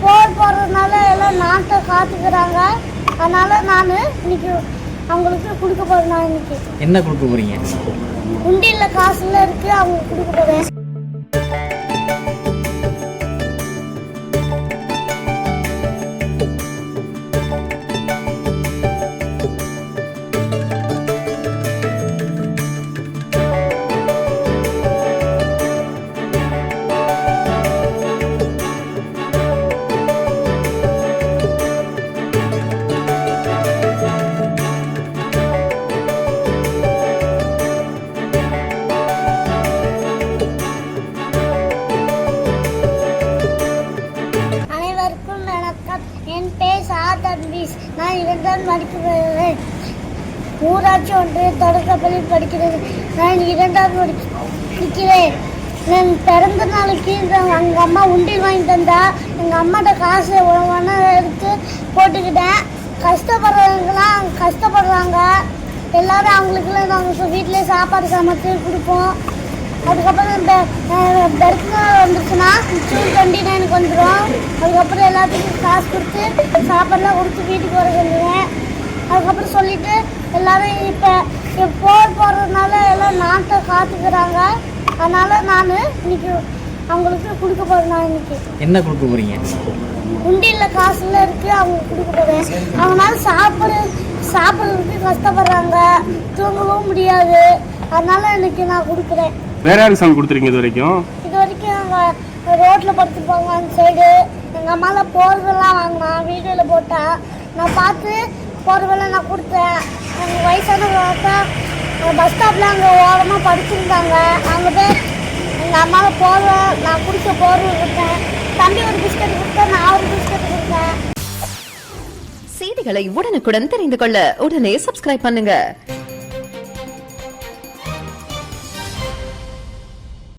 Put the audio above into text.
போர் போடுறதுனால எல்லாம் நாட்டை காத்துக்கிறாங்க. அதனால நான் இன்னைக்கு அவங்களுக்கு கொடுக்க போறேன். நான் இன்னைக்கு என்ன கொடுக்க போறீங்க? உண்டியில காசுல இருக்கு, அவங்க கொடுக்க போறேன். என் பேர் சாதன்வீஸ். நான் 2ஆம் படிக்கிறேன். ஊராட்சி ஒன்றிய தொடக்கப்பள்ளி படிக்கிறது. நான் 2ஆம் படிக்கிறேன். நான் பிறந்த நாளைக்கு எங்கள் அம்மா உண்டியல் வாங்கி தந்தா எங்கள் அம்மாட்ட காசு ஒவ்வொன்றா எடுத்து போட்டுக்கிட்டேன். கஷ்டப்படுறவங்களாம் கஷ்டப்படுறாங்க. எல்லோரும் அவங்களுக்குலாம் நாங்கள் வீட்டிலே சாப்பாடு சமைச்சு கொடுப்போம். அதுக்கப்புறம் பெருக்குநாள் வந்துச்சுன்னா ஜூன் 29 வந்துடும். அதுக்கப்புறம் எல்லாத்துக்கும் காசு கொடுத்து சாப்பாடுலாம் கொடுத்து வீட்டுக்கு வர சொல்லுவேன். அதுக்கப்புறம் சொல்லிவிட்டு எல்லோரும் இப்போ போர் போடுறதுனால எல்லாம் நாட்டை காத்துக்கிறாங்க. அதனால் நான் இன்னைக்கு அவங்களுக்கு கொடுக்க போகிறேன். நான் இன்னைக்கு என்ன கொடுக்க போகிறீங்க? உண்டியில் காசுல இருக்குது, அவங்க கொடுக்க போகிறேன். அவங்களால சாப்பிட்றதுக்கு கஷ்டப்படுறாங்க, தூங்கவும் முடியாது. அதனால இன்னைக்கு நான் கொடுக்குறேன். வேற யாருக்கு சாமி கொடுத்துருக்கீங்க இது வரைக்கும்? இது வரைக்கும் அவங்க ரோட்டில் படுத்துப்பாங்க அந்த சைடு. எங்கள் அம்மாவில் போர்வெல்லாம் வாங்கினா வீடியோவில் போட்டா நான் பார்த்து போர்வெல்லாம் நான் கொடுத்தேன். எங்கள் வயசானவங்க பஸ் ஸ்டாப்பில் அங்கே ஓரமாக படுத்துருந்தாங்க. அங்கே போய் எங்கள் அம்மாவில் போர்வை நான் குடிக்க போர்வை கொடுத்தேன். தம்பி ஒரு பிஸ்கட் கொடுத்தேன், நான் ஒரு பிஸ்கட் கொடுத்தேன். செய்திகளை உடனுக்குடன் தெரிந்து கொள்ள உடனே சப்ஸ்கிரைப் பண்ணுங்க.